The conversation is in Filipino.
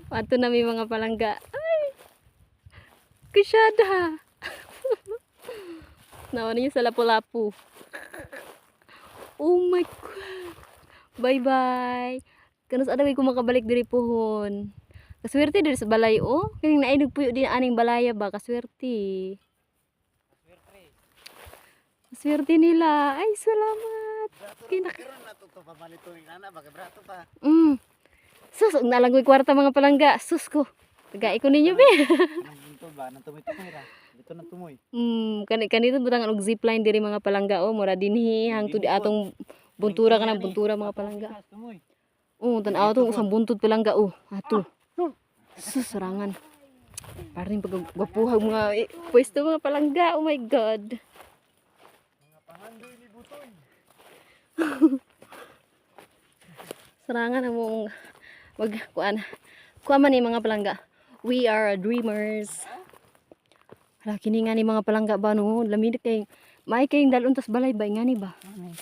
Ato na may mga palangga. Ay! Kusyada! Nawa niyo sa lapu-lapu. Oh my God! Bye-bye! Kanus adaway ko makabalik diri pohon. Kaswerte diri sa balay, oh. Kaning naidog puyo din aning balaya ba, kaswerte. Kaswerte nila. Ay, salamat. Karon na to pamalito ni nana bagay brato pa. Sus, og nalangoy kwarta mga palangga. Sus ko. Tagai ko ninyo be. Nang ba nang tumoy-tumoy ra. Dito nang tumoy. Kanito butangan og zipline diri mga palangga, oh. Mura dinhi hangtod di atong buntura ka ng buntura mga palangga. Tumoy. Oh, tan-aw tong usang buntod palangga, oh. Ato. Sus, sarangan. Paring paggapuhag mga pwesto mga palangga. Oh my God. Mga pangandoy ni butoy. Sarangan among wag kuan. Kuan man ni mga palangga. We are dreamers. Hala kini nga ni mga palangga ba no, lamig kay may kayong dalon tas balay ba nga ni ba? Ay,